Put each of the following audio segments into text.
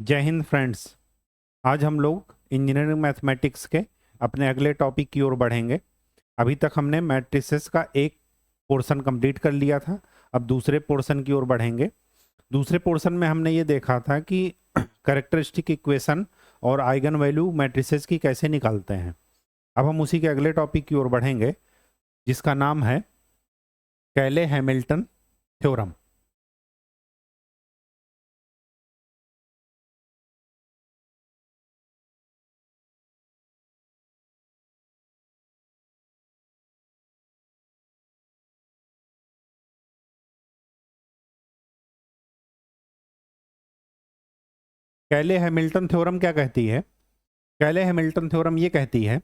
जय हिंद फ्रेंड्स। आज हम लोग इंजीनियरिंग मैथमेटिक्स के अपने अगले टॉपिक की ओर बढ़ेंगे। अभी तक हमने मैट्रिसेस का एक पोर्शन कंप्लीट कर लिया था। अब दूसरे पोर्शन की ओर बढ़ेंगे। दूसरे पोर्शन में हमने ये देखा था कि कैरेक्टरिस्टिक इक्वेशन और आइगन वैल्यू मैट्रिसेस की कैसे निकालते हैं। अब हम उसी के अगले टॉपिक की ओर बढ़ेंगे जिसका नाम है कैले हैमिल्टन थ्योरम। कैले हैमिल्टन थ्योरम क्या कहती है? कैले हैमिल्टन थ्योरम ये कहती है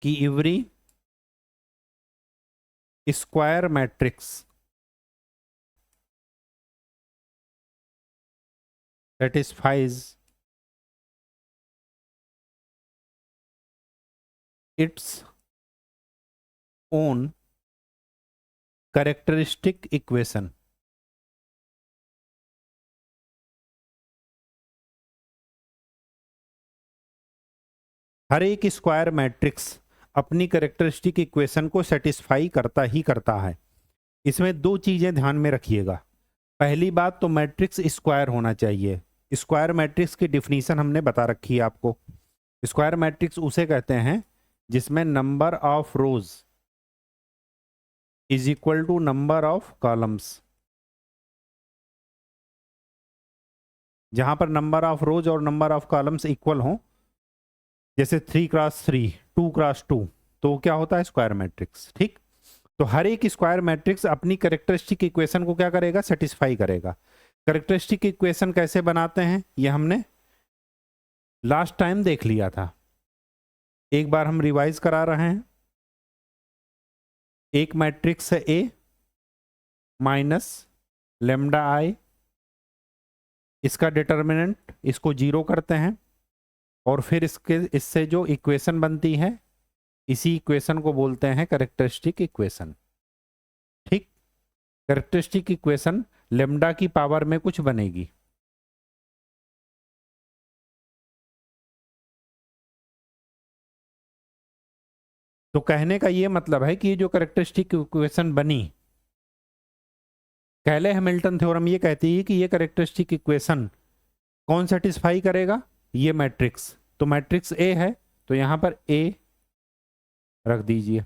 कि every square matrix satisfies its own characteristic equation। हर एक स्क्वायर मैट्रिक्स अपनी कैरेक्टरिस्टिक इक्वेशन को सेटिस्फाई करता ही करता है। इसमें दो चीजें ध्यान में रखिएगा। पहली बात तो मैट्रिक्स स्क्वायर होना चाहिए। स्क्वायर मैट्रिक्स की डिफिनीशन हमने बता रखी है आपको। स्क्वायर मैट्रिक्स उसे कहते हैं जिसमें number of rows is equal to number of columns. जहां पर नंबर ऑफ रोज और नंबर ऑफ कॉलम्स इक्वल हों, जैसे 3x3, 2x2, तो क्या होता है? Square matrix. ठीक, तो हर एक स्क्वायर मैट्रिक्स अपनी कैरेक्टरिस्टिक इक्वेशन को क्या करेगा? सेटिस्फाई करेगा। कैरेक्टरिस्टिक इक्वेशन कैसे बनाते हैं ये हमने लास्ट टाइम देख लिया था। एक बार हम रिवाइज करा रहे हैं। एक मैट्रिक्स है ए माइनस लेमडा आई, इसका डिटर्मिनेंट इसको 0 करते हैं और फिर इससे जो इक्वेशन बनती है इसी इक्वेशन को बोलते हैं कैरेक्टरिस्टिक इक्वेशन। ठीक, कैरेक्टरिस्टिक इक्वेशन लेमडा की पावर में कुछ बनेगी। तो कहने का ये मतलब है कि ये जो कैरेक्टरिस्टिक इक्वेशन बनी, कैले हैमिल्टन थ्योरम ये कहती है कि ये कैरेक्टरिस्टिक इक्वेशन कौन सेटिस्फाई करेगा? ये मैट्रिक्स। तो मैट्रिक्स ए है तो यहां पर ए रख दीजिए।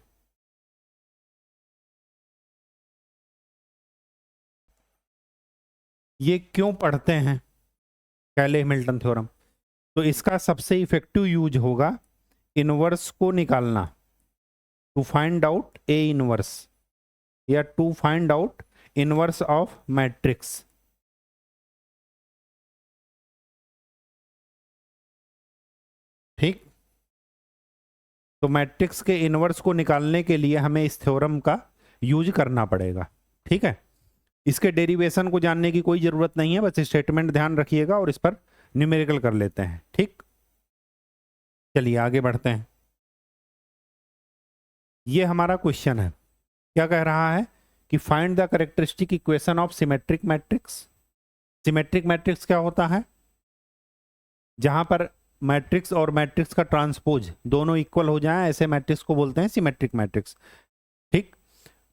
ये क्यों पढ़ते हैं कैले हैमिल्टन थ्योरम? तो इसका सबसे इफेक्टिव यूज होगा इनवर्स को निकालना, to find out A inverse या to find out inverse of matrix. ठीक, तो मैट्रिक्स के इनवर्स को निकालने के लिए हमें इस थ्योरम का यूज करना पड़ेगा। ठीक है, इसके डेरिवेशन को जानने की कोई जरूरत नहीं है, बस स्टेटमेंट ध्यान रखिएगा और इस पर न्यूमेरिकल कर लेते हैं। ठीक, चलिए आगे बढ़ते हैं। ये हमारा क्वेश्चन है, क्या कह रहा है कि find the characteristic equation of symmetric matrix. Symmetric matrix क्या होता है? जहां पर मैट्रिक्स और मैट्रिक्स का ट्रांसपोज दोनों इक्वल हो जाए, ऐसे मैट्रिक्स को बोलते हैं सिमेट्रिक मैट्रिक्स। ठीक,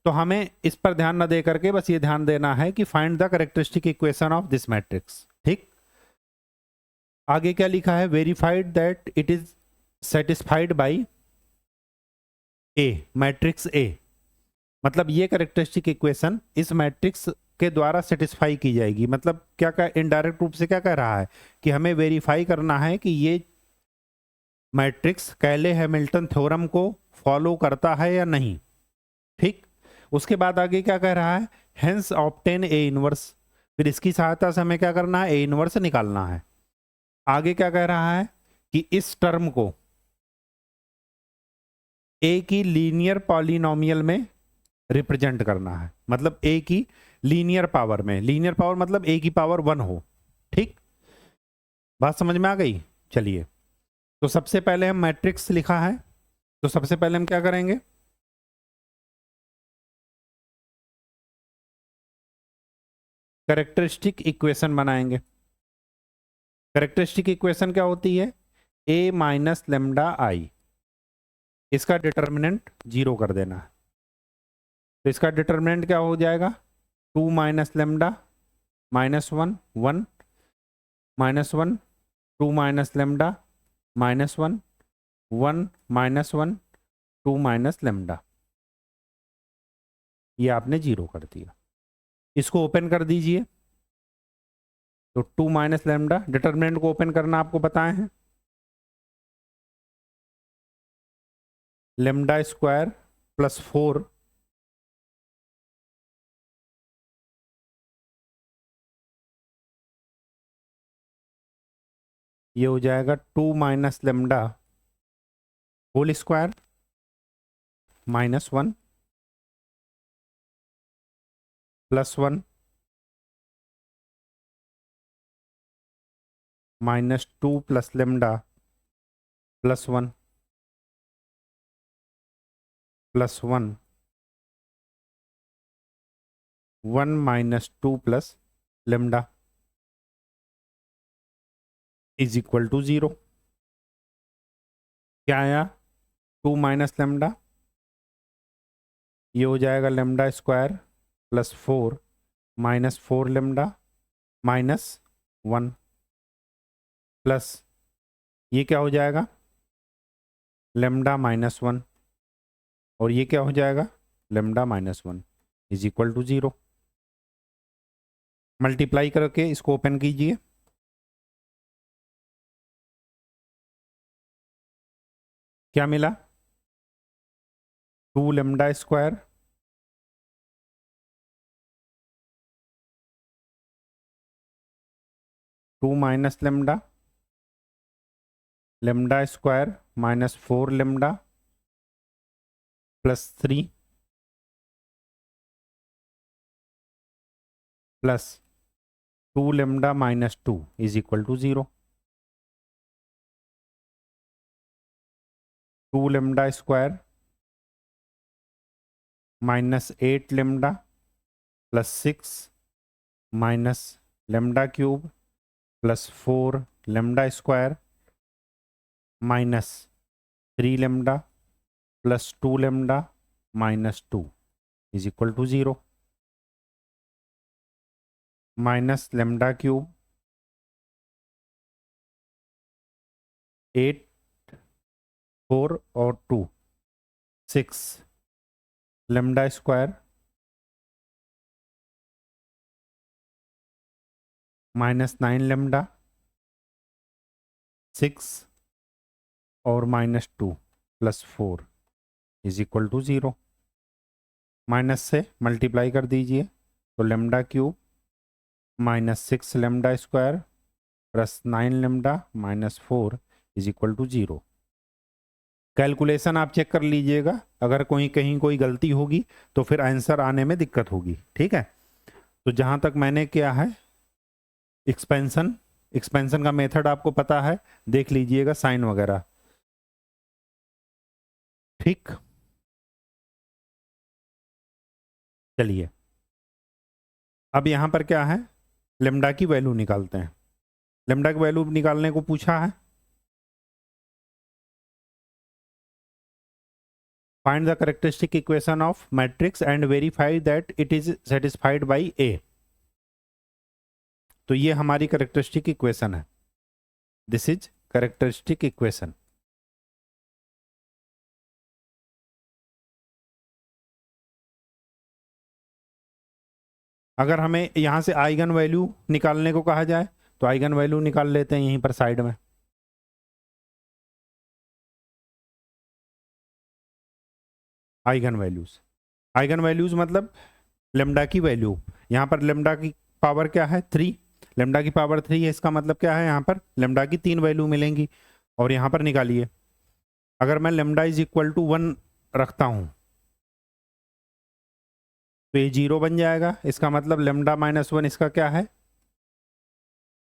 तो हमें इस पर ध्यान न दे करके बस ये ध्यान देना है कि find the characteristic equation of this matrix. ठीक, आगे क्या लिखा है? Verified that it is satisfied by A, matrix A. मतलब ये कैरेक्टरिस्टिक इक्वेशन इस मैट्रिक्स के द्वारा सेटिस्फाई की जाएगी। मतलब क्या क्या इनडायरेक्ट रूप से क्या कह रहा है कि हमें वेरीफाई करना है कि ये मैट्रिक्स कैले हैमिल्टन थ्योरम को फॉलो करता है या नहीं। ठीक, उसके बाद आगे क्या कह रहा है? Hence obtain A inverse. फिर इसकी सहायता से हमें क्या करना है? ए इनवर्स निकालना है। आगे क्या कह रहा है कि इस टर्म को ए की लीनियर पॉलिनोमियल में रिप्रेजेंट करना है। मतलब ए की लीनियर पावर में, लीनियर पावर मतलब ए की पावर 1 हो। ठीक, बात समझ में आ गई? चलिए, तो सबसे पहले हम मैट्रिक्स लिखा है, तो सबसे पहले हम क्या करेंगे? कैरेक्टरिस्टिक इक्वेशन बनाएंगे। कैरेक्टरिस्टिक इक्वेशन क्या होती है? ए माइनस लेमडा आई, इसका डिटर्मिनेंट 0 कर देना है। तो इसका डिटर्मिनेंट क्या हो जाएगा? 2 minus lambda -1 1 -1 2 minus lambda -1 1 -1 2 minus lambda. ये आपने 0 कर दिया। इसको ओपन कर दीजिए। तो 2 माइनस लेमडा, डिटर्मिनेंट को ओपन करना आपको बताए हैं। लेमडा स्क्वायर प्लस 4 ये हो जाएगा 2 minus lambda whole square -1 +1 -2 plus lambda +1 +1 1 -2 plus lambda is equal to 0। क्या आया? 2 माइनस लेमडा, ये हो जाएगा lambda square plus 4 -4 lambda -1 plus ये क्या हो जाएगा? लेमडा -1 और ये क्या हो जाएगा? Lambda -1 is equal to 0। Multiply करके इसको ओपन कीजिए। क्या मिला? 2 lambda square two minus lambda lambda square -4 lambda +3 plus 2 lambda -2 is equal to 0। 2 lambda square -8 lambda +6 minus lambda cube +4 lambda square -3 lambda +2 lambda -2 is equal to 0। Minus lambda cube 8 4 और 2 6 lambda square -9 lambda 6 और -2 +4 is equal to 0। Minus से multiply कर दीजिए तो lambda cube -6 lambda square +9 lambda -4 is equal to 0। Calculation आप check कर लीजिएगा, अगर कहीं कोई गलती होगी तो फिर आंसर आने में दिक्कत होगी। ठीक है, तो जहां तक मैंने किया है एक्सपेंशन का मेथड आपको पता है, देख लीजिएगा साइन वगैरह। ठीक, चलिए अब यहां पर क्या है, लेमडा की वैल्यू निकालते हैं। लेमडा की वैल्यू निकालने को पूछा है। Find the characteristic equation of matrix and verify that it is satisfied by A. तो ये हमारी कैरेक्टरिस्टिक इक्वेशन है। This is characteristic equation. अगर हमें यहां से आइगन वैल्यू निकालने को कहा जाए तो आइगन वैल्यू निकाल लेते हैं यहीं पर साइड में। आइगन वैल्यूज मतलब लेमडा की वैल्यू। यहां पर लेमडा की पावर क्या है? 3। लेमडा की पावर 3 है, इसका मतलब क्या है, यहां पर लेमडा की 3 वैल्यू मिलेंगी। और यहां पर निकालिए, अगर मैं लेमडा इज इक्वल टू 1 रखता हूं तो ये 0 बन जाएगा। इसका मतलब लेमडा -1 इसका क्या है?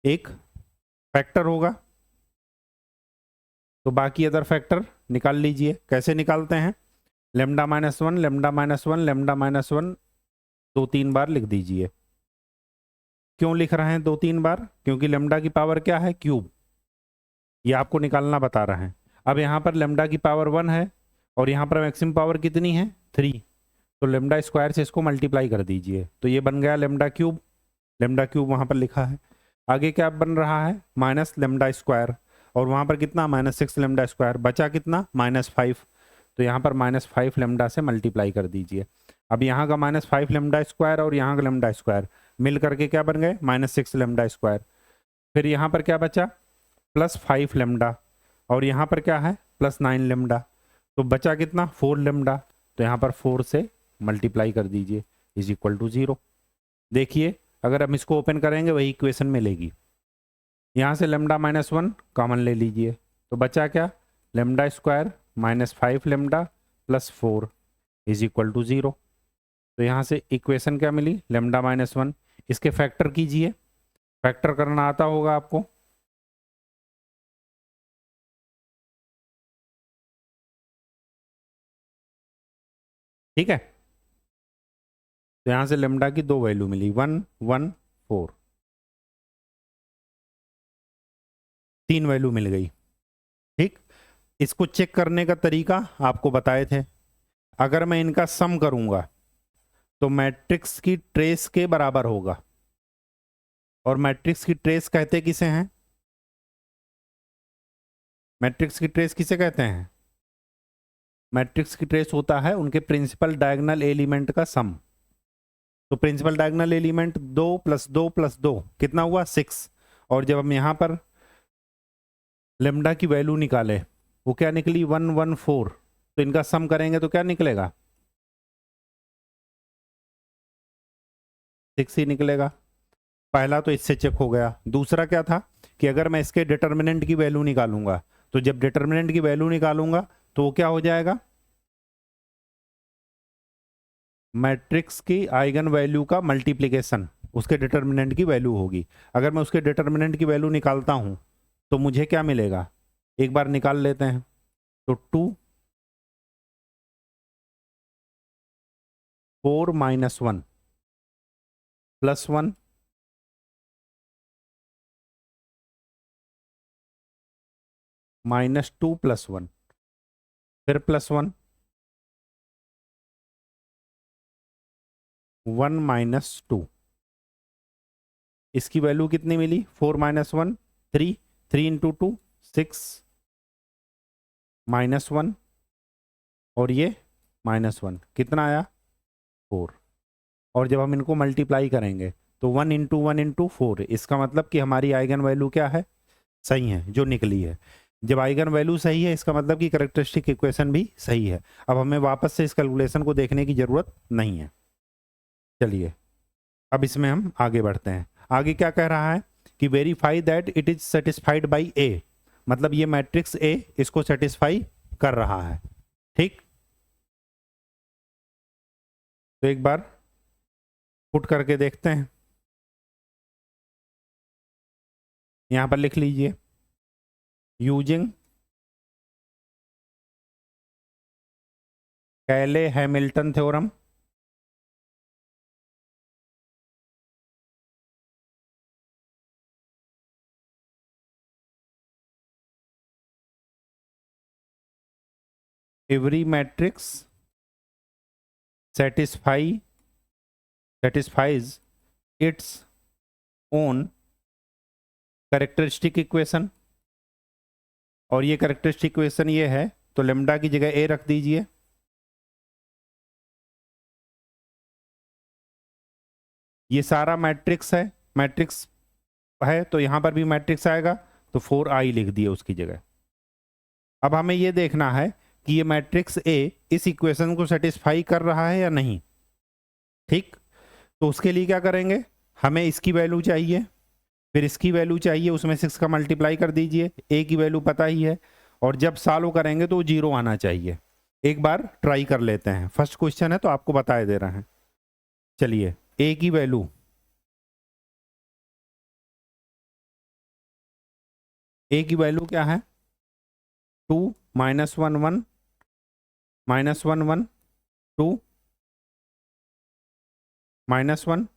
एक फैक्टर होगा। तो बाकी अदर फैक्टर निकाल लीजिए। कैसे निकालते हैं? लेमडा -1 लेमडा -1 लेमडा -1 2-3 बार लिख दीजिए। क्यों लिख रहे हैं 2-3 बार? क्योंकि लेमडा की पावर क्या है? क्यूब। ये आपको निकालना बता रहे हैं। अब यहाँ पर लेमडा की पावर 1 है और यहाँ पर मैक्सिमम पावर कितनी है? 3। तो लेमडा स्क्वायर से इसको मल्टीप्लाई कर दीजिए, तो ये बन गया लेमडा क्यूब। लेमडा क्यूब वहाँ पर लिखा है। आगे क्या बन रहा है? माइनस लेमडा स्क्वायर, और वहाँ पर कितना? -6 लेमडा स्क्वायर। बचा कितना? -5। तो यहाँ पर -5 लेमडा से मल्टीप्लाई कर दीजिए। अब यहाँ का -5 लेमडा स्क्वायर और यहाँ का लेमडा स्क्वायर मिल करके क्या बन गए? -6 लेमडा स्क्वायर। फिर यहाँ पर क्या बचा? +5 लेमडा, और यहाँ पर क्या है? +9 लेमडा। तो बचा कितना? 4 लेमडा। तो यहाँ पर 4 से मल्टीप्लाई कर दीजिए, इज इक्वल टू 0। देखिए अगर हम इसको ओपन करेंगे वही इक्वेशन मिलेगी। यहाँ से लेमडा -1 कॉमन ले लीजिए, तो बचा क्या? Lambda square -5 lambda +4 is equal to 0। तो यहाँ से इक्वेशन क्या मिली? लेमडा -1। इसके फैक्टर कीजिए, फैक्टर करना आता होगा आपको। ठीक है, तो यहाँ से लेमडा की 2 वैल्यू मिली, 1 1 4, 3 वैल्यू मिल गई। ठीक, इसको चेक करने का तरीका आपको बताए थे। अगर मैं इनका सम करूंगा तो मैट्रिक्स की ट्रेस के बराबर होगा। और मैट्रिक्स की ट्रेस कहते किसे हैं? मैट्रिक्स की ट्रेस किसे कहते हैं? मैट्रिक्स की ट्रेस होता है उनके प्रिंसिपल डायगोनल एलिमेंट का सम। तो प्रिंसिपल डायगोनल एलिमेंट 2 + 2 + 2 कितना हुआ? 6। और जब हम यहां पर लेमडा की वैल्यू निकाले, वो क्या निकली? 114। तो इनका सम करेंगे तो क्या निकलेगा? 6 ही निकलेगा। पहला तो इससे चेक हो गया। दूसरा क्या था कि अगर मैं इसके डिटर्मिनेंट की वैल्यू निकालूंगा, तो जब डिटर्मिनेंट की वैल्यू निकालूंगा तो वो क्या हो जाएगा? मैट्रिक्स की आइगन वैल्यू का मल्टीप्लिकेशन उसके डिटर्मिनेंट की वैल्यू होगी। अगर मैं उसके डिटर्मिनेंट की वैल्यू निकालता हूं तो मुझे क्या मिलेगा? एक बार निकाल लेते हैं। तो 2 4 - 1 +1 -2 +1, फिर +1 1 - 2। इसकी वैल्यू कितनी मिली? 4 - 1 3, 3 × 2 6 -1, और ये -1 कितना आया? 4। और जब हम इनको मल्टीप्लाई करेंगे तो 1 × 1 × 4, इसका मतलब कि हमारी आइगन वैल्यू क्या है? सही है, जो निकली है। जब आइगन वैल्यू सही है इसका मतलब कि कैरेक्टरिस्टिक इक्वेशन भी सही है। अब हमें वापस से इस कैलकुलेशन को देखने की जरूरत नहीं है। चलिए अब इसमें हम आगे बढ़ते हैं। आगे क्या कह रहा है कि verify that it is satisfied by A, मतलब ये मैट्रिक्स ए इसको सेटिस्फाई कर रहा है। ठीक, तो एक बार पुट करके देखते हैं। यहां पर लिख लीजिए, यूजिंग कैले Hamilton theorem every matrix satisfies its own characteristic equation. और ये कैरेक्टरिस्टिक इक्वेशन ये है, तो लेमडा की जगह ए रख दीजिए। ये सारा मैट्रिक्स है, मैट्रिक्स है तो यहां पर भी मैट्रिक्स आएगा, तो 4i लिख दिए उसकी जगह। अब हमें ये देखना है कि ये मैट्रिक्स ए इस इक्वेशन को सेटिस्फाई कर रहा है या नहीं। ठीक, तो उसके लिए क्या करेंगे? हमें इसकी वैल्यू चाहिए, फिर इसकी वैल्यू चाहिए, उसमें 6 का मल्टीप्लाई कर दीजिए। ए की वैल्यू पता ही है, और जब सॉल्व करेंगे तो 0 आना चाहिए। एक बार ट्राई कर लेते हैं, फर्स्ट क्वेश्चन है तो आपको बताए दे रहे हैं। चलिए ए की वैल्यू, ए की वैल्यू क्या है? 2 - 1 1 -1 1 2 -1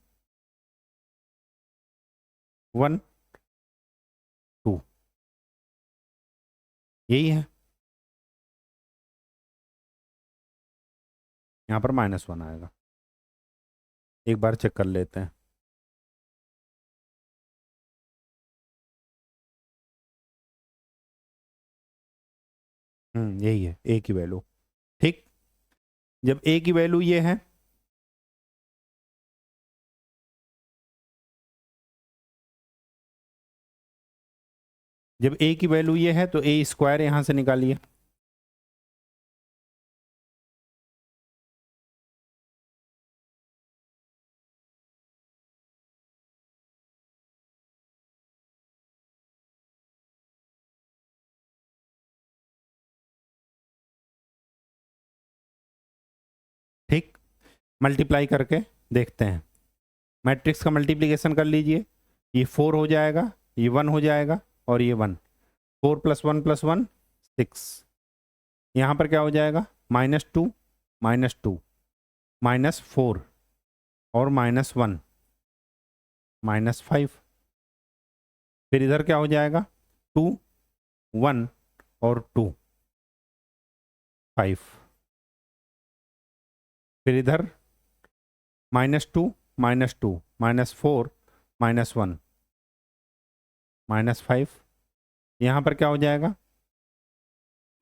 1 2, यही है। यहाँ पर -1 आएगा। एक बार चेक कर लेते हैं। यही है ए की वैल्यू। ठीक, जब ए की वैल्यू ये है, जब ए की वैल्यू ये है तो ए स्क्वायर यहां से निकालिए। ठीक, मल्टीप्लाई करके देखते हैं। मैट्रिक्स का मल्टीप्लिकेशन कर लीजिए। ये 4 हो जाएगा, ये 1 हो जाएगा और ये 1। 4 + 1 + 1 6। यहाँ पर क्या हो जाएगा? -2 -2 -4 और -1 -5। फिर इधर क्या हो जाएगा? 2 1 और 2 5। फिर इधर -2 -2 -4 -1 -5। यहाँ पर क्या हो जाएगा?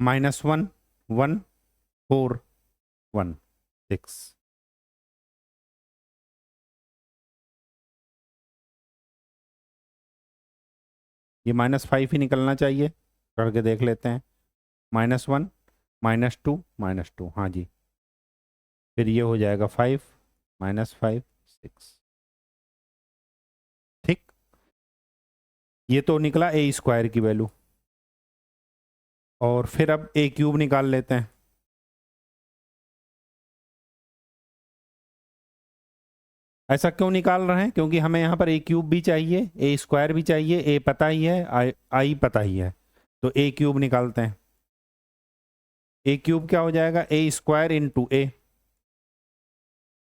-1 1 4 1 6। ये -5 ही निकलना चाहिए, करके देख लेते हैं। -1 -2 -2, हाँ जी। फिर ये हो जाएगा 5 -5 6। ठीक, ये तो निकला ए स्क्वायर की वैल्यू। और फिर अब ए क्यूब निकाल लेते हैं। ऐसा क्यों निकाल रहे हैं? क्योंकि हमें यहाँ पर ए क्यूब भी चाहिए, ए स्क्वायर भी चाहिए। ए पता ही है, आई पता ही है, तो ए क्यूब निकालते हैं। ए क्यूब क्या हो जाएगा? ए स्क्वायर इंटू ए।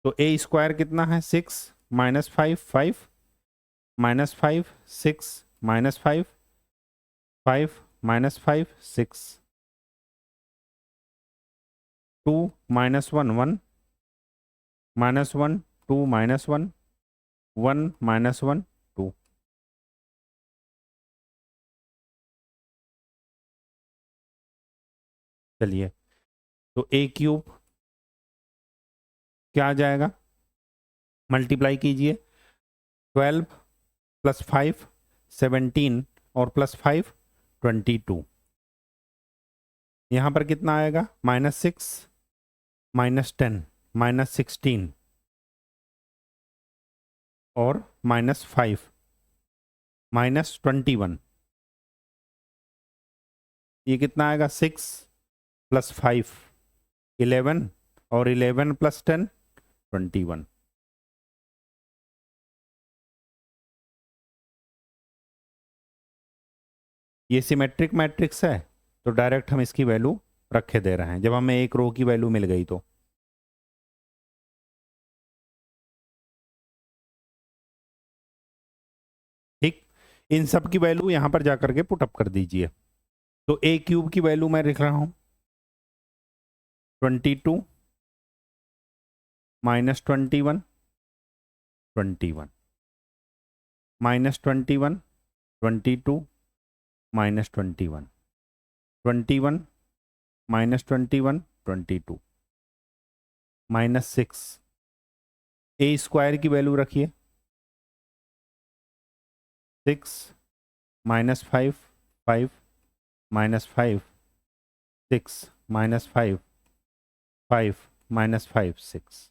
तो ए स्क्वायर कितना है? 6 -5 5 -5 6 -5 5 -5 6 2 -1 1 -1 2 -1 1 -1 2। चलिए, तो ए क्यूब क्या आ जाएगा? मल्टीप्लाई कीजिए। 12 + 5 17 और +5 22। यहाँ पर कितना आएगा? -6 -10 -16 और -5 -21। ये कितना आएगा? 6 + 5 11 और 11 + 10 21। ये सिमेट्रिक मैट्रिक्स है, तो डायरेक्ट हम इसकी वैल्यू रखे दे रहे हैं जब हमें एक रो की वैल्यू मिल गई तो। ठीक, इन सब की वैल्यू यहां पर जाकर के पुटअप कर दीजिए। तो ए क्यूब की वैल्यू मैं लिख रहा हूं 22 -21 21 -21 22 -21 21 -21 22 -6। ए स्क्वायर की वैल्यू रखिए 6 -5 5 -5 6 -5 5 -5 6।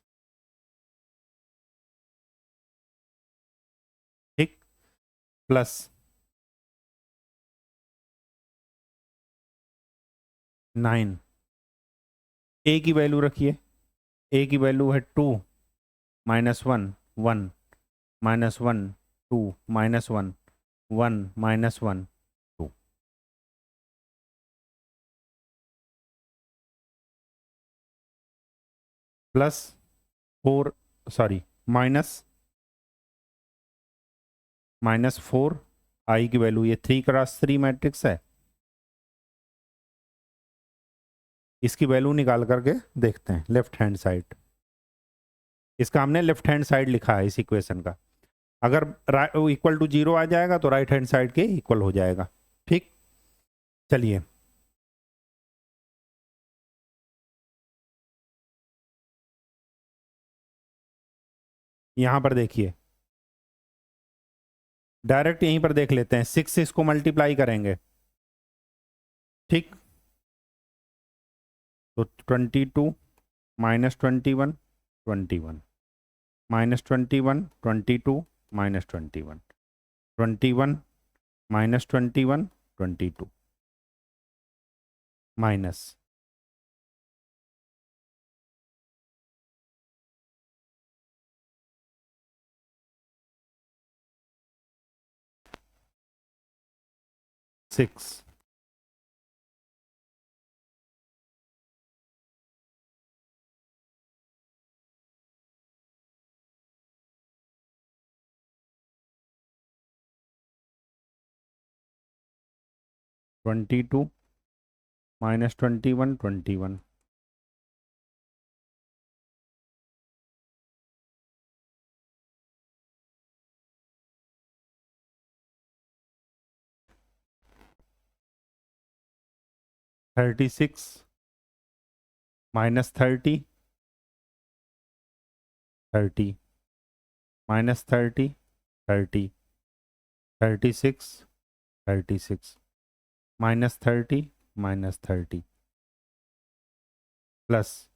ठीक, प्लस 9। ए की वैल्यू रखिए। ए की वैल्यू है 2 -1 1 -1 2 -1 1 -1 2। प्लस 4, सॉरी, -4 आई की वैल्यू, ये 3x3 मैट्रिक्स है। इसकी वैल्यू निकाल करके देखते हैं लेफ्ट हैंड साइड। इसका हमने लेफ्ट हैंड साइड लिखा है इस इक्वेशन का। अगर इक्वल टू 0 आ जाएगा तो राइट हैंड साइड के इक्वल हो जाएगा। ठीक, चलिए यहां पर देखिए, डायरेक्ट यहीं पर देख लेते हैं। 6 से इसको मल्टीप्लाई करेंगे, ठीक, तो 22 -21 -21 -21 22 -21 21 -21 22 माइनस -6 22 -21 21 36 -30 30 -30 30 36 36 -30 -30 प्लस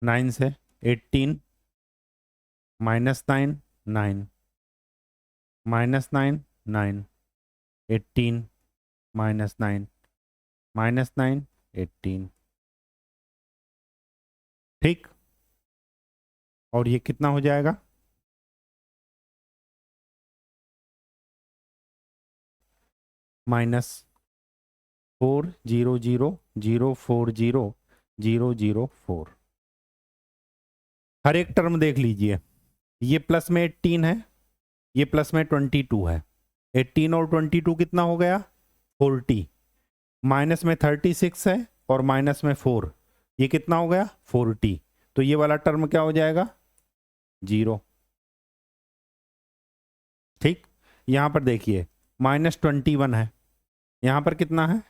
9 से 18 -9 9 -9 9 18 -9 -9 18, ठीक। और ये कितना हो जाएगा? -400004004। हर एक टर्म देख लीजिए, ये प्लस में 18 है, ये प्लस में 22 है। 18 और 22 कितना हो गया? 40। माइनस में 36 है और माइनस में 4, ये कितना हो गया? 40। तो ये वाला टर्म क्या हो जाएगा? 0। ठीक, यहां पर देखिए -21 है, यहां पर कितना है?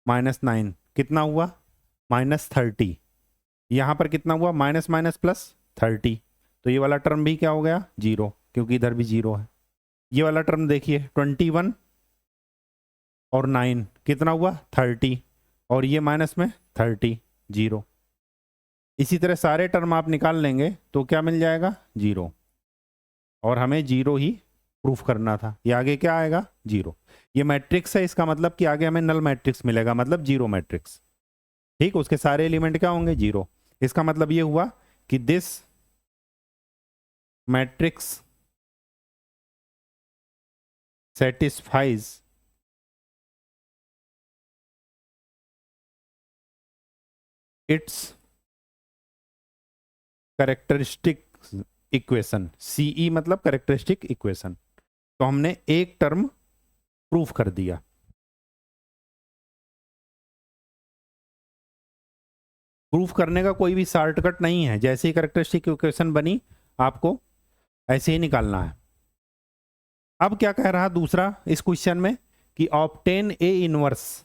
-9, कितना हुआ? -30। यहां पर कितना हुआ? Minus minus plus 30। तो ये वाला टर्म भी क्या हो गया? 0, क्योंकि इधर भी 0 है। ये वाला टर्म देखिए 21 और 9 कितना हुआ? 30, और ये माइनस में 30, 0। इसी तरह सारे टर्म आप निकाल लेंगे तो क्या मिल जाएगा? 0। और हमें 0 ही प्रूफ करना था। ये आगे क्या आएगा? 0। ये मैट्रिक्स है, इसका मतलब कि आगे हमें नल मैट्रिक्स मिलेगा, मतलब 0 मैट्रिक्स। ठीक, उसके सारे एलिमेंट क्या होंगे? 0। इसका मतलब ये हुआ कि this matrix satisfies its characteristic equation. CE मतलब कैरेक्टरिस्टिक इक्वेशन। तो हमने एक टर्म प्रूफ कर दिया। प्रूफ करने का कोई भी शॉर्टकट नहीं है, जैसे ही कैरेक्टरिस्टिक इक्वेशन बनी आपको ऐसे ही निकालना है। अब क्या कह रहा दूसरा इस क्वेश्चन में कि obtain A inverse.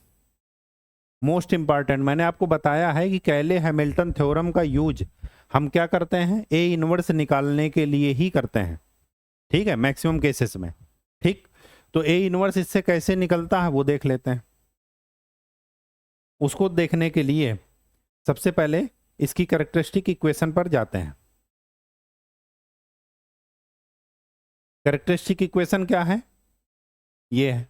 Most important, मैंने आपको बताया है कि कैले हैमिल्टन थ्योरम का यूज हम क्या करते हैं? ए इनवर्स निकालने के लिए ही करते हैं, ठीक है, मैक्सिमम केसेस में। ठीक, तो ए इनवर्स इससे कैसे निकलता है वो देख लेते हैं। उसको देखने के लिए सबसे पहले इसकी कैरेक्टरिस्टिक इक्वेशन पर जाते हैं। कैरेक्टरिस्टिक इक्वेशन क्या है? ये है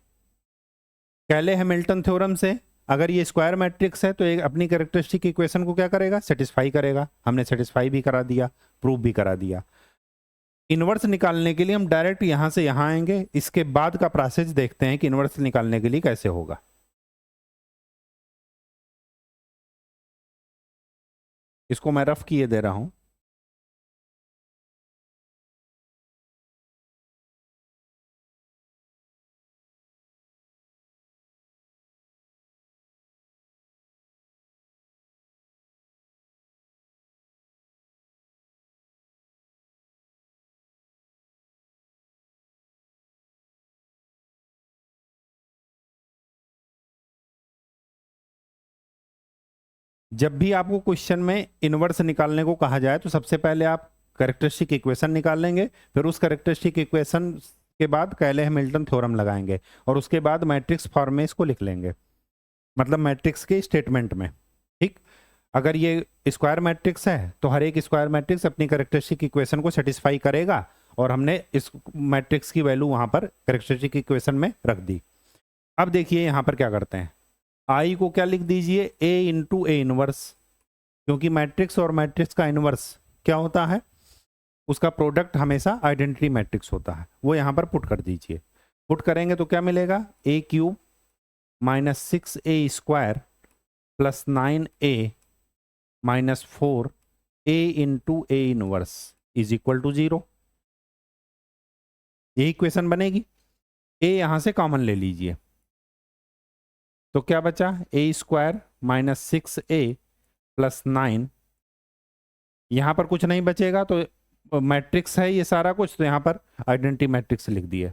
कैले हैमिल्टन थ्योरम से अगर ये स्क्वायर मैट्रिक्स है तो एक अपनी कैरेक्टरिस्टिक इक्वेशन को क्या करेगा? सेटिस्फाई करेगा। हमने सेटिस्फाई भी करा दिया, प्रूफ भी करा दिया। इनवर्स निकालने के लिए हम डायरेक्ट यहां से यहां आएंगे, इसके बाद का प्रोसेस देखते हैं कि इनवर्स निकालने के लिए कैसे होगा। इसको मैं रफ किए दे रहा हूं। जब भी आपको क्वेश्चन में इनवर्स निकालने को कहा जाए तो सबसे पहले आप कैरेक्टरिस्टिक इक्वेशन निकाल लेंगे, फिर उस कैरेक्टरिस्टिक इक्वेशन के बाद कैले हैमिल्टन थ्योरम लगाएंगे और उसके बाद मैट्रिक्स फॉर्म में इसको लिख लेंगे, मतलब मैट्रिक्स के स्टेटमेंट में। ठीक, अगर ये स्क्वायर मैट्रिक्स है तो हर एक स्क्वायर मैट्रिक्स अपनी कैरेक्टरिस्टिक इक्वेशन को सेटिस्फाई करेगा और हमने इस मैट्रिक्स की वैल्यू वहां पर कैरेक्टरिस्टिक इक्वेशन में रख दी। अब देखिए यहां पर क्या करते हैं, आई को क्या लिख दीजिए, ए इंटू ए इनवर्स, क्योंकि मैट्रिक्स और मैट्रिक्स का इनवर्स क्या होता है, उसका प्रोडक्ट हमेशा आइडेंटिटी मैट्रिक्स होता है, वो यहां पर पुट कर दीजिए। पुट करेंगे तो क्या मिलेगा, A cube minus 6a square plus 9a minus 4a into A inverse is equal to 0। ये इक्वेशन बनेगी। ए यहां से कॉमन ले लीजिए तो क्या बचा, ए स्क्वायर माइनस 6a प्लस 9, यहां पर कुछ नहीं बचेगा तो मैट्रिक्स है ये सारा कुछ, तो यहां पर आइडेंटिटी मैट्रिक्स लिख दिए।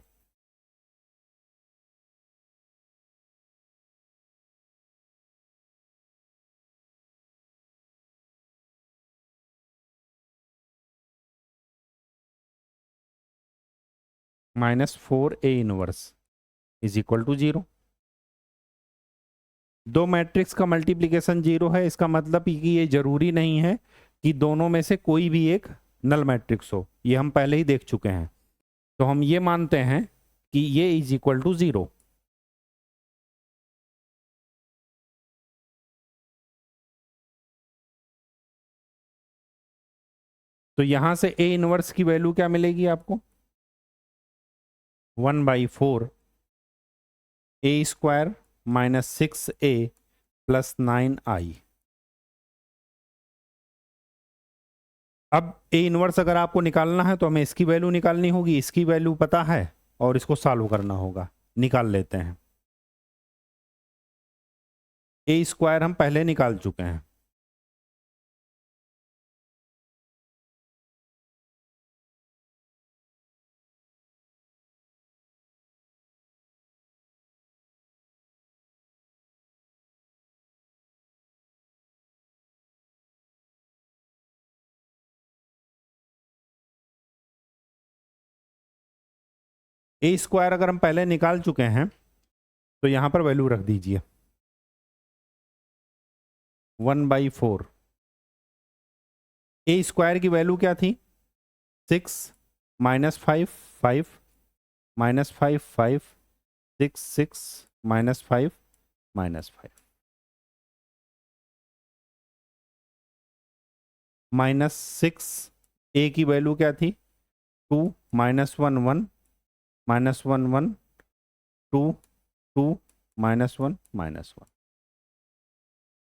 -4a inverse is equal to 0। दो मैट्रिक्स का मल्टीप्लिकेशन 0 है, इसका मतलब कि ये जरूरी नहीं है कि दोनों में से कोई भी एक नल मैट्रिक्स हो, ये हम पहले ही देख चुके हैं। तो हम ये मानते हैं कि ये इज इक्वल टू 0। तो यहां से ए इनवर्स की वैल्यू क्या मिलेगी आपको, 1/4 ए square minus 6a plus 9i। अब ए इनवर्स अगर आपको निकालना है तो हमें इसकी वैल्यू निकालनी होगी, इसकी वैल्यू पता है और इसको सॉल्व करना होगा। निकाल लेते हैं। ए स्क्वायर हम पहले निकाल चुके हैं, ए स्क्वायर अगर हम पहले निकाल चुके हैं तो यहां पर वैल्यू रख दीजिए 1/4। ए स्क्वायर की वैल्यू क्या थी, 6 minus 5 5 minus 5 5 6 6 minus 5 minus 5 minus 6। ए की वैल्यू क्या थी, 2 minus 1 1 minus 1 1 2 2 minus 1 minus 1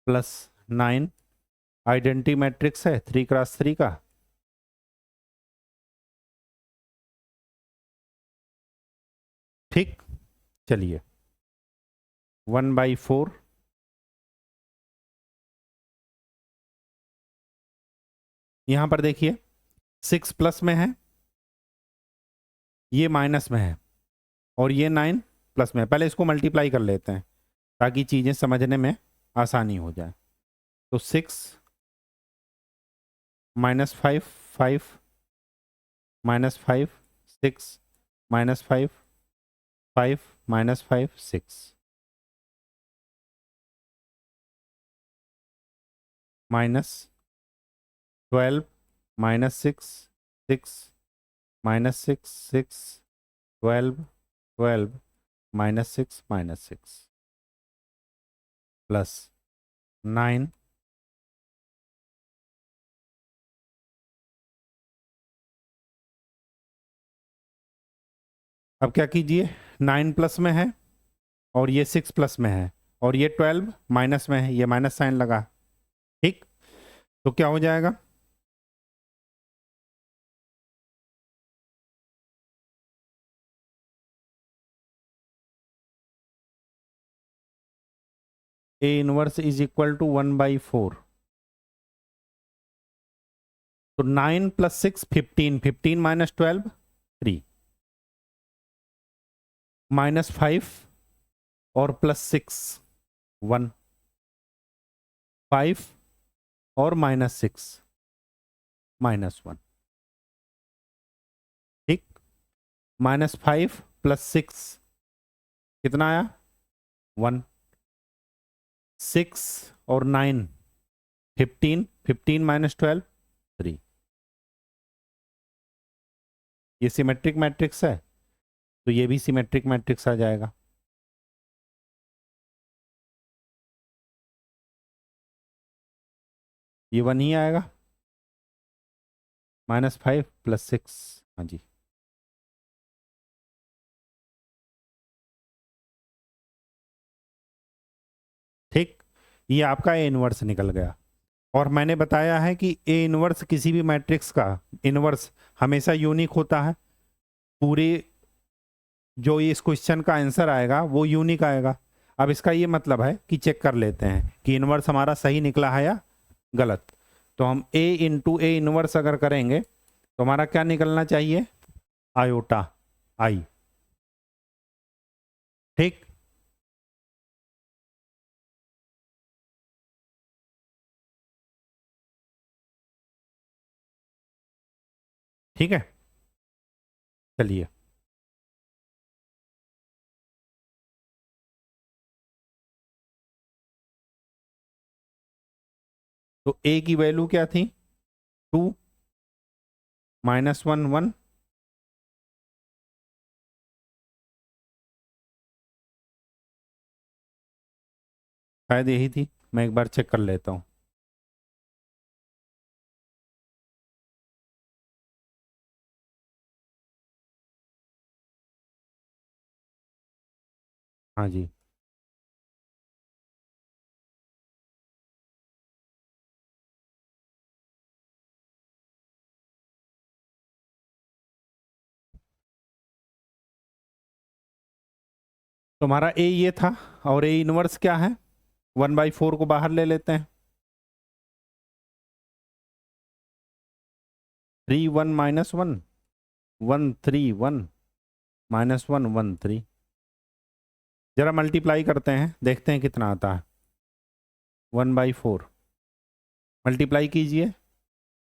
plus 9। Identity matrix है 3x3 का, ठीक। चलिए 1/4 यहां पर देखिए 6 प्लस में है, ये माइनस में है और ये 9 प्लस में है। पहले इसको मल्टीप्लाई कर लेते हैं ताकि चीजें समझने में आसानी हो जाए। तो 6 minus 5 5 minus 5 6 minus 5 5 minus 5 6 minus 12 minus 6 6 minus 6 6 12 12 minus 6 minus 6 plus 9। अब क्या कीजिए, 9 प्लस में है और ये 6 प्लस में है और ये 12 माइनस में है, ये माइनस साइन लगा, ठीक। तो क्या हो जाएगा? A inverse is equal to 1/4। तो 9 + 6 15, 15 - 12 3, -5 और +6 1, 5 और -6 -1। ठीक, -5 + 6 कितना आया? 1, 6 और 9 15, 15 - 12 3। ये सिमेट्रिक मैट्रिक्स है, तो ये भी सिमेट्रिक मैट्रिक्स आ जाएगा। ये 1 ही आएगा, -5 + 6। हाँ जी, ठीक। ये आपका ए इनवर्स निकल गया। और मैंने बताया है कि ए इनवर्स किसी भी मैट्रिक्स का इनवर्स हमेशा यूनिक होता है। पूरे जो ये इस क्वेश्चन का आंसर आएगा वो यूनिक आएगा। अब इसका ये मतलब है कि चेक कर लेते हैं कि इनवर्स हमारा सही निकला है या गलत। तो हम ए इंटू ए इनवर्स अगर करेंगे तो हमारा क्या निकलना चाहिए? आयोटा आई। ठीक, ठीक है, चलिए। तो ए की वैल्यू क्या थी? 2 -1 1। शायद यही थी, मैं एक बार चेक कर लेता हूँ। हाँ जी, तुम्हारा ए ये था और ए इनवर्स क्या है? 1/4 को बाहर ले लेते हैं। 3 1 -1 1 3 1 -1 1 3। जरा मल्टीप्लाई करते हैं, देखते हैं कितना आता है। 1/4 मल्टीप्लाई कीजिए,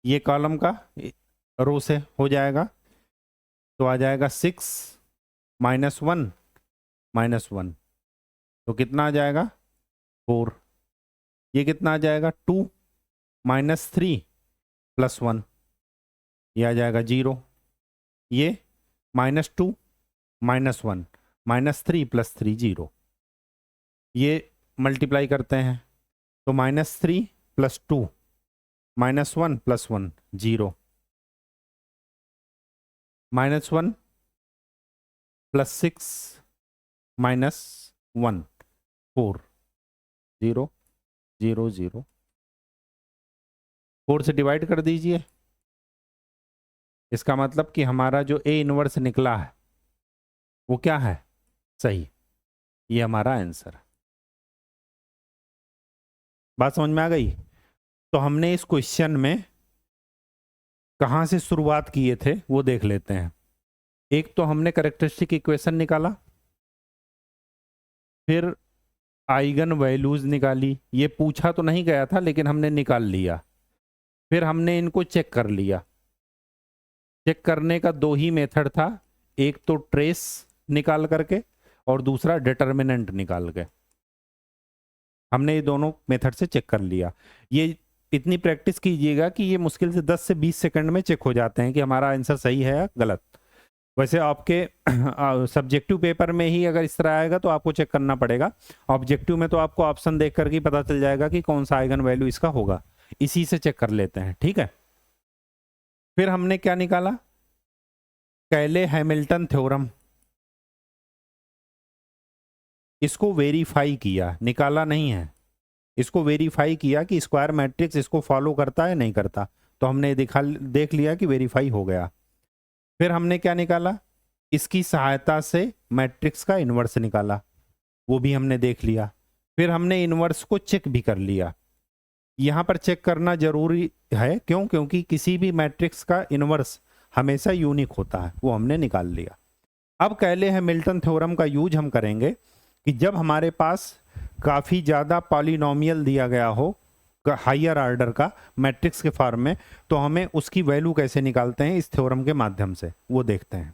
ये कॉलम का रो से हो जाएगा, तो आ जाएगा 6 -1 -1। तो कितना आ जाएगा? 4। ये कितना आ जाएगा? 2 -3 + 1, ये आ जाएगा 0। ये -2 -1 -3 + 3 0। ये मल्टीप्लाई करते हैं तो -3 + 2 -1 + 1 0, -1 + 6 -1 4 0 0 0। 4 से डिवाइड कर दीजिए। इसका मतलब कि हमारा जो ए इनवर्स निकला है वो क्या है? सही। ये हमारा आंसर है। बात समझ में आ गई? तो हमने इस क्वेश्चन में कहां से शुरुआत किए थे वो देख लेते हैं। एक तो हमने कैरेक्टरिस्टिक इक्वेशन निकाला, फिर आइगन वैल्यूज निकाली। ये पूछा तो नहीं गया था लेकिन हमने निकाल लिया। फिर हमने इनको चेक कर लिया। चेक करने का दो ही मेथड था, एक तो ट्रेस निकाल करके और दूसरा डिटर्मिनेंट निकाल के। हमने ये दोनों मेथड से चेक कर लिया। ये इतनी प्रैक्टिस कीजिएगा कि ये मुश्किल से 10 से 20 सेकंड में चेक हो जाते हैं कि हमारा आंसर सही है या गलत। वैसे आपके सब्जेक्टिव पेपर में ही अगर इस तरह आएगा तो आपको चेक करना पड़ेगा। ऑब्जेक्टिव में तो आपको ऑप्शन देख करके पता चल जाएगा कि कौन सा आइगन वैल्यू इसका होगा। इसी से चेक कर लेते हैं, ठीक है। फिर हमने क्या निकाला? कैले हैमिल्टन थ्योरम। इसको वेरीफाई किया, निकाला नहीं है। इसको वेरीफाई किया कि स्क्वायर मैट्रिक्स इसको फॉलो करता है नहीं करता, तो हमने देख लिया कि वेरीफाई हो गया। फिर हमने क्या निकाला, इसकी सहायता से मैट्रिक्स का इन्वर्स निकाला, वो भी हमने देख लिया। फिर हमने इन्वर्स को चेक भी कर लिया। यहां पर चेक करना जरूरी है, क्यों? क्योंकि किसी भी मैट्रिक्स का इन्वर्स हमेशा यूनिक होता है, वो हमने निकाल लिया। अब कैले हैमिल्टन थ्योरम का यूज हम करेंगे कि जब हमारे पास काफी ज्यादा पॉलिनोमियल दिया गया हो हायर ऑर्डर का मैट्रिक्स के फॉर्म में, तो हमें उसकी वैल्यू कैसे निकालते हैं इस थ्योरम के माध्यम से, वो देखते हैं।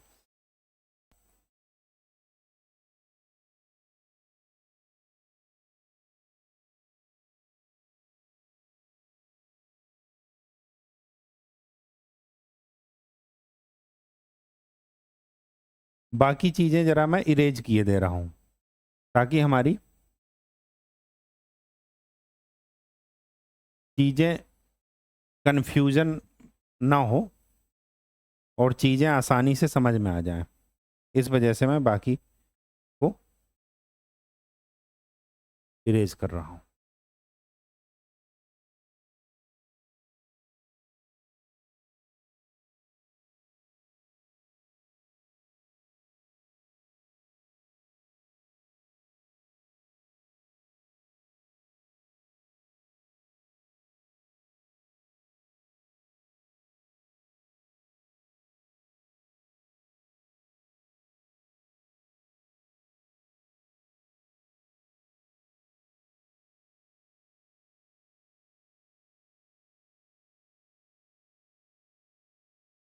बाकी चीजें जरा मैं इरेज किए दे रहा हूं ताकि हमारी चीजें कंफ्यूजन ना हो और चीजें आसानी से समझ में आ जाएं। इस वजह से मैं बाकी को इरेज कर रहा हूं।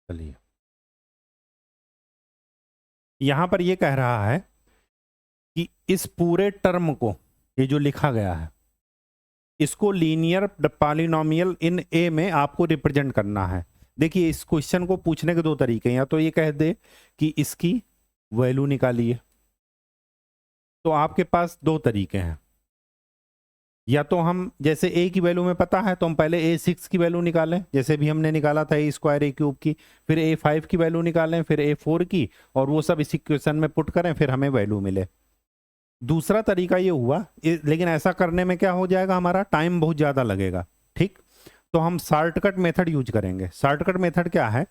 चलिए, यहां पर ये कह रहा है कि इस पूरे टर्म को, ये जो लिखा गया है, इसको लीनियर पॉलिनोमियल इन ए में आपको रिप्रेजेंट करना है। देखिए, इस क्वेश्चन को पूछने के दो तरीके हैं। या तो ये कह दे कि इसकी वैल्यू निकालिए, तो आपके पास दो तरीके हैं। या तो हम, जैसे ए की वैल्यू में पता है तो हम पहले A6 की वैल्यू निकालें, जैसे भी हमने निकाला था A स्क्वायर A क्यूब की, फिर A5 की वैल्यू निकालें, फिर A4 की, और वो सब इस इक्वेशन में पुट करें, फिर हमें वैल्यू मिले। दूसरा तरीका ये हुआ, लेकिन ऐसा करने में क्या हो जाएगा, हमारा टाइम बहुत ज़्यादा लगेगा। ठीक, तो हम शॉर्टकट मेथड यूज करेंगे। शॉर्टकट मेथड क्या है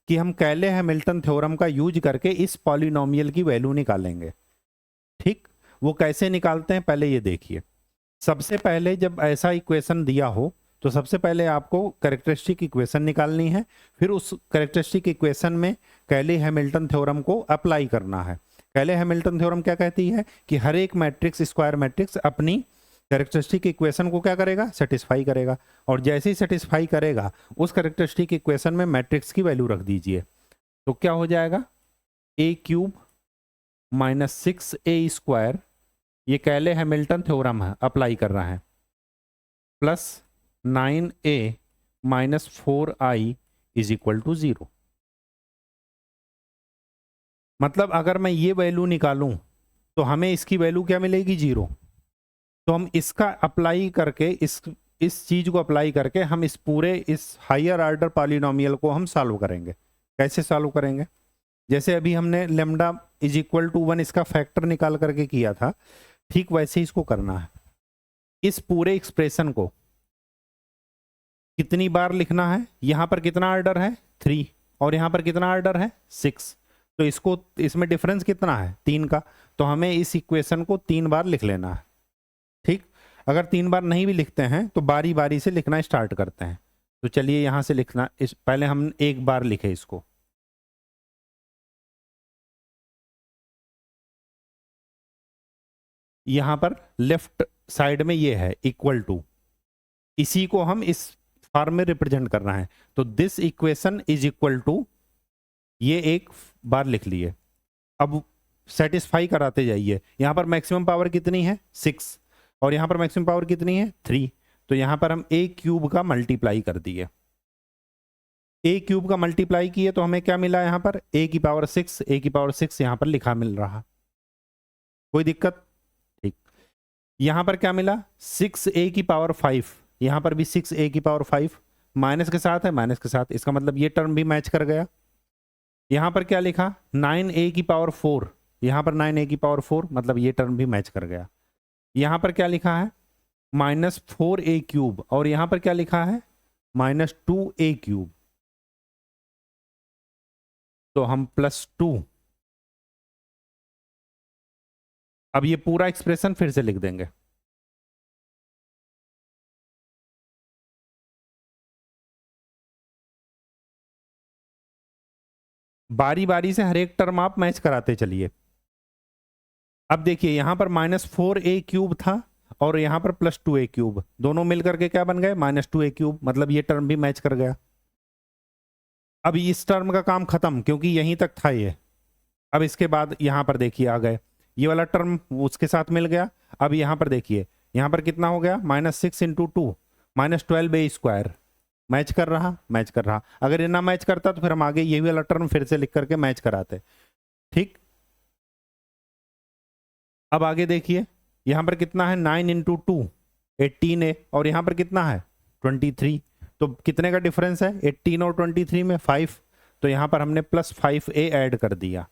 कि हम कैले हैमिल्टन थ्योरम का यूज करके इस पॉलिनोमियल की वैल्यू निकालेंगे। ठीक, वो कैसे निकालते हैं पहले ये देखिए। सबसे पहले जब ऐसा इक्वेशन दिया हो तो सबसे पहले आपको कैरेक्टरिस्टिक इक्वेशन निकालनी है, फिर उस कैरेक्टरिस्टिक इक्वेशन में कैले हैमिल्टन थ्योरम को अप्लाई करना है। कैले हैमिल्टन थ्योरम क्या कहती है कि हर एक मैट्रिक्स, स्क्वायर मैट्रिक्स, अपनी कैरेक्टरिस्टिक इक्वेशन को क्या करेगा, सेटिस्फाई करेगा, और जैसे ही सेटिस्फाई करेगा उस कैरेक्टरिस्टिक इक्वेशन में मैट्रिक्स की वैल्यू रख दीजिए। तो क्या हो जाएगा, A³ - 6A स्क्वायर, ये कैले हैमिल्टन थ्योरम है, अप्लाई कर रहा है, प्लस 9A - 4I = 0। मतलब अगर मैं ये वैल्यू निकालूं तो हमें इसकी वैल्यू क्या मिलेगी, 0। तो हम इसका अप्लाई करके, इस चीज को अप्लाई करके हम इस पूरे इस हायर ऑर्डर पॉलिनोमियल को हम सॉल्व करेंगे। कैसे सॉल्व करेंगे, जैसे अभी हमने लेमडा = 1 इसका फैक्टर निकाल करके किया था, ठीक वैसे ही इसको करना है। इस पूरे एक्सप्रेशन को कितनी बार लिखना है, यहां पर कितना ऑर्डर है, 3, और यहां पर कितना ऑर्डर है, 6। तो इसको, इसमें डिफरेंस कितना है, 3 का। तो हमें इस इक्वेशन को 3 बार लिख लेना है। ठीक, अगर 3 बार नहीं भी लिखते हैं तो बारी बारी से लिखना स्टार्ट करते हैं। तो चलिए यहां से लिखना, पहले हम एक बार लिखे इसको। यहां पर लेफ्ट साइड में ये है =, इसी को हम इस फॉर्म में रिप्रेजेंट करना है। तो दिस इक्वेशन =, ये एक बार लिख लिए। अब सेटिस्फाई कराते जाइए। यहां पर मैक्सिमम पावर कितनी है, 6, और यहां पर मैक्सिमम पावर कितनी है, 3। तो यहां पर हम A³ का मल्टीप्लाई कर दिए। A³ का मल्टीप्लाई किए तो हमें क्या मिला, यहां पर A⁶, A⁶ यहां पर लिखा मिल रहा, कोई दिक्कत। ठीक, यहां पर क्या मिला, 6A⁵, यहां पर भी 6A⁵, माइनस के साथ है, माइनस के साथ, इसका मतलब ये टर्म भी मैच कर गया। यहां पर क्या लिखा, 9A⁴, यहां पर 9A⁴, मतलब ये टर्म भी मैच कर गया। यहां पर क्या लिखा है, -4a³ और यहां पर क्या लिखा है -2a³, तो हम +2। अब ये पूरा एक्सप्रेशन फिर से लिख देंगे। बारी बारी से हर एक टर्म आप मैच कराते चलिए। अब देखिए यहां पर -4a³ था और यहां पर +2a³, दोनों मिलकर के क्या बन गए -2a³, मतलब ये टर्म भी मैच कर गया। अब इस टर्म का काम खत्म क्योंकि यहीं तक था ये। अब इसके बाद यहां पर देखिए आ गए, ये वाला टर्म उसके साथ मिल गया। अब यहां पर देखिए, यहां पर कितना हो गया -6 × 2 -12a², मैच कर रहा, मैच कर रहा। अगर ये ना मैच करता तो फिर हम आगे ये वाला टर्म फिर से लिख करके मैच कराते। ठीक, अब आगे देखिए यहां पर कितना है 9 × 2 18a और यहां पर कितना है 23, तो कितने का डिफरेंस है 18 और 23 में 5, तो यहां पर हमने +5a ऐड कर दिया।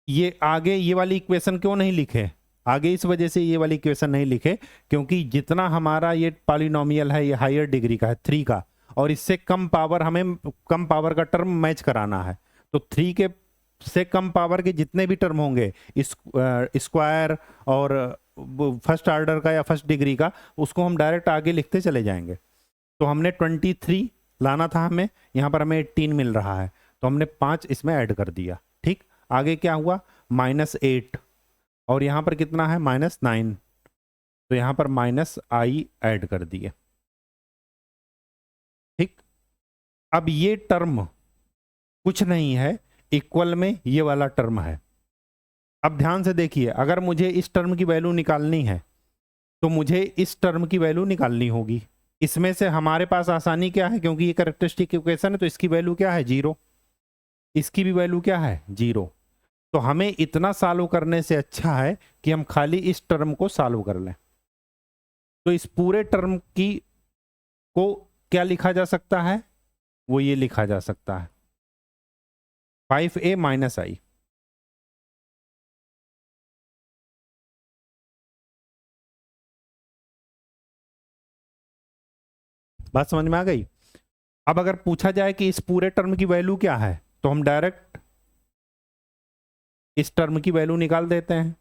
ये आगे ये वाली इक्वेशन क्यों नहीं लिखे, आगे इस वजह से ये वाली इक्वेशन नहीं लिखे क्योंकि जितना हमारा ये पॉलिनोमियल है ये हायर डिग्री का है 3 का, और इससे कम पावर, हमें कम पावर का टर्म मैच कराना है। तो 3 के से कम पावर के जितने भी टर्म होंगे स्क्वायर और फर्स्ट ऑर्डर का या फर्स्ट डिग्री का, उसको हम डायरेक्ट आगे लिखते चले जाएंगे। तो हमने 23 लाना था, हमें यहाँ पर हमें 18 मिल रहा है, तो हमने 5 इसमें ऐड कर दिया। ठीक, आगे क्या हुआ -8 और यहाँ पर कितना है -9, तो यहाँ पर -i ऐड कर दिए। ठीक, अब ये टर्म कुछ नहीं है, इक्वल में ये वाला टर्म है। अब ध्यान से देखिए, अगर मुझे इस टर्म की वैल्यू निकालनी है तो मुझे इस टर्म की वैल्यू निकालनी होगी। इसमें से हमारे पास आसानी क्या है, क्योंकि ये कैरेक्टरिस्टिक इक्वेशन है, तो इसकी वैल्यू क्या है 0, इसकी भी वैल्यू क्या है 0। तो हमें इतना सॉल्व करने से अच्छा है कि हम खाली इस टर्म को सॉल्व कर लें। तो इस पूरे टर्म की को क्या लिखा जा सकता है, वो ये लिखा जा सकता है 5a - i। बात समझ में आ गई। अब अगर पूछा जाए कि इस पूरे टर्म की वैल्यू क्या है, तो हम डायरेक्ट इस टर्म की वैल्यू निकाल देते हैं।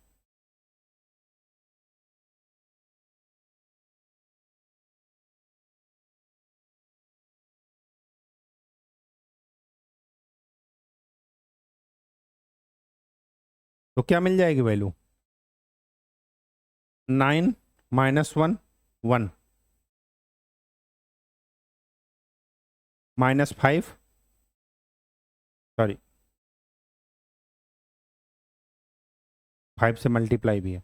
तो क्या मिल जाएगी वैल्यू 9 - 1 1 -5, सॉरी 5 से मल्टीप्लाई भी है।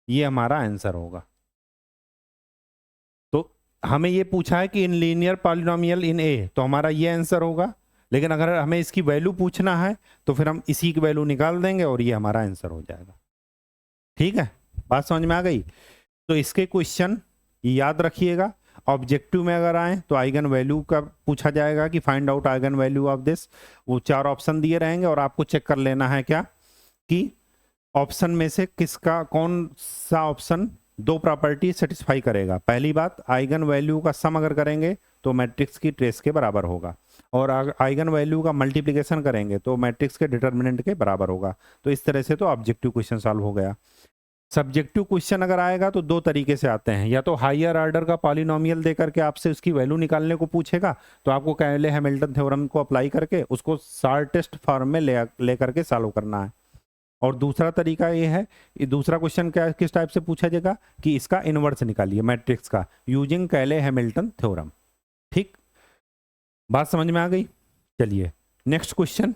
ये हमारा आंसर होगा। तो हमें ये पूछा है कि इन लीनियर पॉलिनोमियल इन ए, तो हमारा ये आंसर होगा। लेकिन अगर हमें इसकी वैल्यू पूछना है तो फिर हम इसी की वैल्यू निकाल देंगे और ये हमारा आंसर हो जाएगा। ठीक है, बात समझ में आ गई। तो इसके क्वेश्चन याद रखिएगा। ऑब्जेक्टिव में अगर आए तो आइगन वैल्यू का पूछा जाएगा कि find out eigen value of this, वो 4 ऑप्शन दिए रहेंगे और आपको चेक कर लेना है क्या कि ऑप्शन में से किसका, कौन सा ऑप्शन 2 प्रॉपर्टी सेटिस्फाई करेगा। पहली बात, आइगन वैल्यू का सम अगर करेंगे तो मैट्रिक्स की ट्रेस के बराबर होगा, और आइगन वैल्यू का मल्टीप्लिकेशन करेंगे तो मैट्रिक्स के डिटर्मिनेंट के बराबर होगा। तो इस तरह से तो ऑब्जेक्टिव क्वेश्चन सॉल्व हो गया। सब्जेक्टिव क्वेश्चन अगर आएगा तो 2 तरीके से आते हैं, या तो हायर ऑर्डर का पॉलिनोमियल देकर के आपसे उसकी वैल्यू निकालने को पूछेगा, तो आपको कैले हैमिल्टन थ्योरम को अप्लाई करके उसको शॉर्टेस्ट फॉर्म में ले करके सॉल्व करना है। और दूसरा तरीका ये है, दूसरा क्वेश्चन क्या किस टाइप से पूछा जाएगा कि इसका इनवर्स निकालिए मैट्रिक्स का यूजिंग कैले हैमिल्टन थ्योरम। ठीक, बात समझ में आ गई। चलिए नेक्स्ट क्वेश्चन।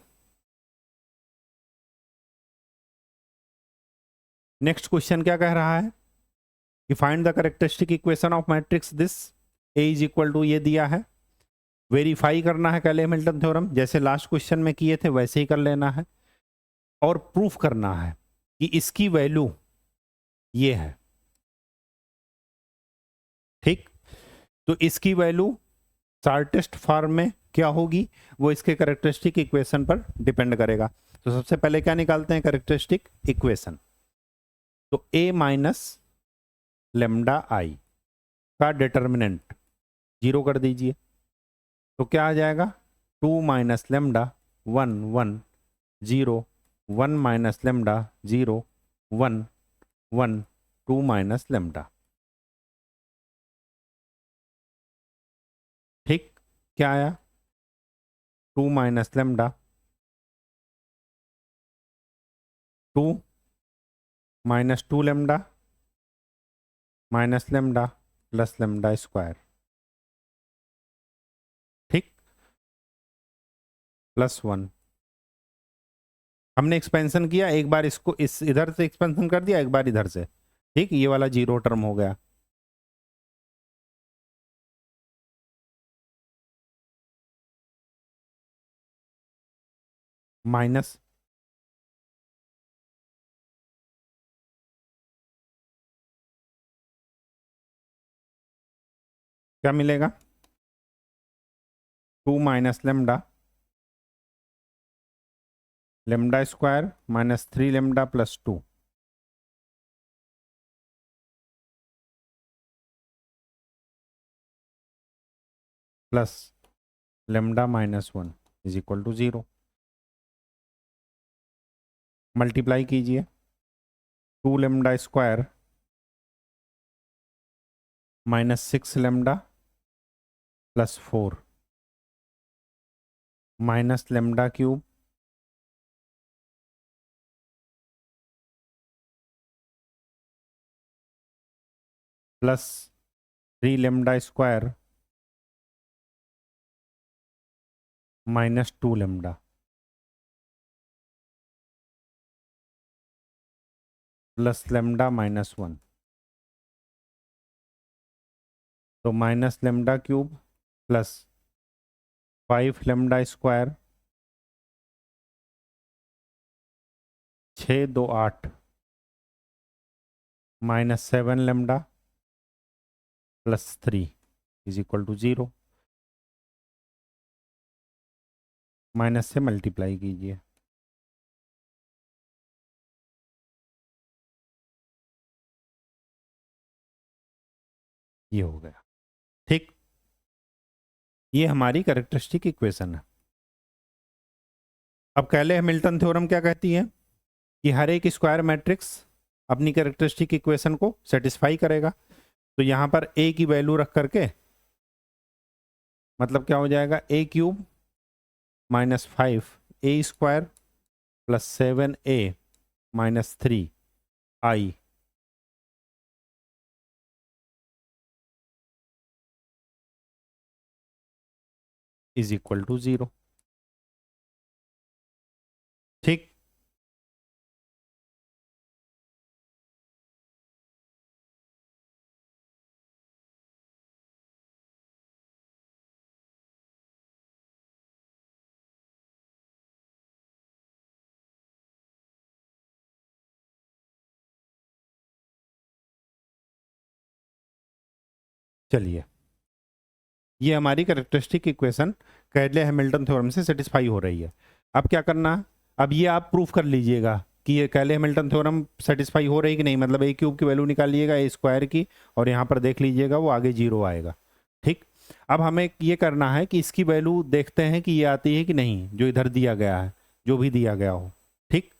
नेक्स्ट क्वेश्चन क्या कह रहा है कि find the characteristic equation of matrix this A is equal to, ये दिया है, वेरीफाई करना है कैले हैमिल्टन थ्योरम, जैसे लास्ट क्वेश्चन में किए थे वैसे ही कर लेना है, और प्रूफ करना है कि इसकी वैल्यू ये है। ठीक, तो इसकी वैल्यू शॉर्टेस्ट फॉर्म में क्या होगी वो इसके कैरेक्टरिस्टिक इक्वेशन पर डिपेंड करेगा। तो सबसे पहले क्या निकालते हैं, कैरेक्टरिस्टिक इक्वेशन। तो a माइनस लेमडा आई का डिटर्मिनेंट 0 कर दीजिए, तो क्या आ जाएगा 2 minus lambda 1 1 0 1 minus lambda 0 1 1 2 minus lambda. ठीक, क्या आया 2 minus lambda 2 minus 2 lambda minus lambda plus lambda square, ठीक, प्लस 1। हमने एक्सपेंशन किया, एक बार इसको इस इधर से एक्सपेंशन कर दिया, एक बार इधर से, ठीक, ये वाला 0 टर्म हो गया। माइनस क्या मिलेगा 2 minus lambda lambda square minus 3 lambda plus 2 plus lambda minus 1 is equal to 0। Multiply कीजिए 2 lambda square minus 6 lambda plus 4 minus lambda cube plus 3 lambda square minus 2 lambda plus lambda minus 1। तो minus lambda cube plus 5 lambda square 6 2 8 minus 7 lambda plus 3 is equal to 0। Minus से multiply कीजिए, ये हो गया, ठीक। ये हमारी कैरेक्टरिस्टिक इक्वेशन है। अब कैले हैमिल्टन थ्योरम क्या कहती है कि हर एक स्क्वायर मैट्रिक्स अपनी कैरेक्टरिस्टिक इक्वेशन को सेटिस्फाई करेगा। तो यहां पर a की वैल्यू रख करके मतलब क्या हो जाएगा a cube minus 5 a square plus 7a minus 3 i is equal to 0, ठीक। चलिए, ये हमारी characteristic equation Cayley Hamilton theorem से सेटिस्फाई हो रही है। अब क्या करना है, अब ये आप प्रूफ कर लीजिएगा कि ये कैले हैमिल्टन थ्योरम सेटिस्फाई हो रही कि नहीं। मतलब a क्यूब की वैल्यू निकालिएगा a स्क्वायर की और यहाँ पर देख लीजिएगा वो आगे 0 आएगा, ठीक। अब हमें ये करना है कि इसकी वैल्यू देखते हैं कि ये आती है कि नहीं, जो इधर दिया गया है, जो भी दिया गया हो, ठीक।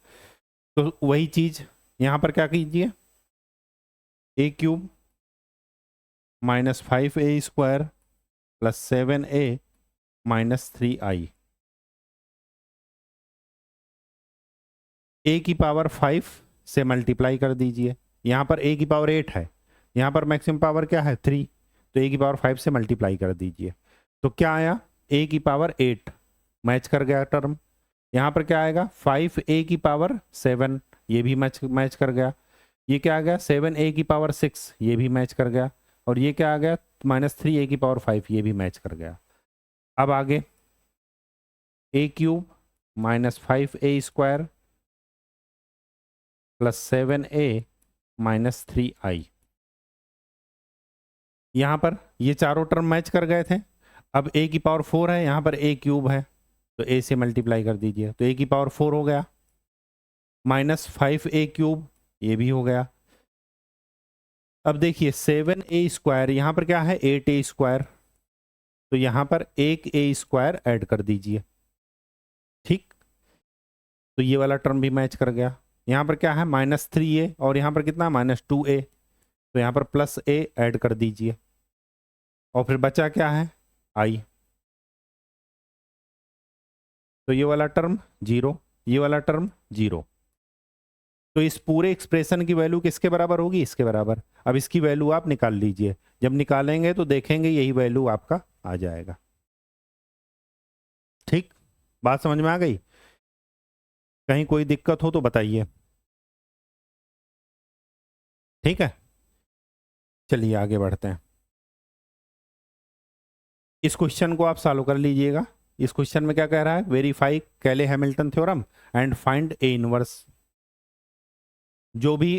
तो वही चीज़ यहाँ पर क्या कीजिए, a cube minus 5a square plus 7a minus 3i a की पावर 5 से मल्टीप्लाई कर दीजिए। यहाँ पर a की पावर 8 है, यहाँ पर मैक्सिमम पावर क्या है 3, तो a की पावर 5 से मल्टीप्लाई कर दीजिए। तो क्या आया a की पावर 8 मैच कर गया टर्म। यहाँ पर क्या आएगा 5a की पावर 7, ये भी मैच कर गया। ये क्या आ गया 7a की पावर 6, ये भी मैच कर गया। और ये क्या आ गया माइनस 3a की पावर 5, ये भी मैच कर गया। अब आगे a cube minus 5a square plus 7a minus 3i, यहां पर ये चारों टर्म मैच कर गए थे। अब a की पावर 4 है, यहाँ पर a क्यूब है तो a से मल्टीप्लाई कर दीजिए, तो a की पावर 4 हो गया, माइनस 5a क्यूब, ये भी हो गया। अब देखिए 7a स्क्वायर, यहाँ पर क्या है 8a स्क्वायर, तो यहाँ पर एक a स्क्वायर ऐड कर दीजिए, ठीक। तो ये वाला टर्म भी मैच कर गया। यहाँ पर क्या है -3a और यहाँ पर कितना -2a, तो यहाँ पर +a ऐड कर दीजिए और फिर बचा क्या है i, तो ये वाला टर्म 0, ये वाला टर्म 0। तो इस पूरे एक्सप्रेशन की वैल्यू किसके बराबर होगी, इसके बराबर। अब इसकी वैल्यू आप निकाल लीजिए, जब निकालेंगे तो देखेंगे यही वैल्यू आपका आ जाएगा, ठीक। बात समझ में आ गई? कहीं कोई दिक्कत हो तो बताइए, ठीक है। चलिए आगे बढ़ते हैं। इस क्वेश्चन को आप सॉल्व कर लीजिएगा। इस क्वेश्चन में क्या कह रहा है, वेरीफाई कैले Hamilton theorem and find A inverse. जो भी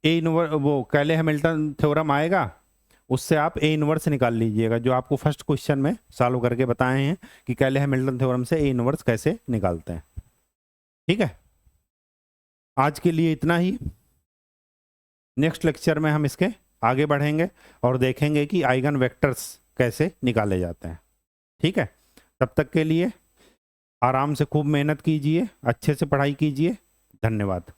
ए इनवर्स वो कैले हैमिल्टन थ्योरम आएगा उससे आप ए इनवर्स निकाल लीजिएगा, जो आपको फर्स्ट क्वेश्चन में सॉल्व करके बताए हैं कि कैले हैमिल्टन थ्योरम से ए इनवर्स कैसे निकालते हैं, ठीक है। आज के लिए इतना ही। नेक्स्ट लेक्चर में हम इसके आगे बढ़ेंगे और देखेंगे कि आइगन वेक्टर्स कैसे निकाले जाते हैं, ठीक है। तब तक के लिए आराम से खूब मेहनत कीजिए, अच्छे से पढ़ाई कीजिए। धन्यवाद।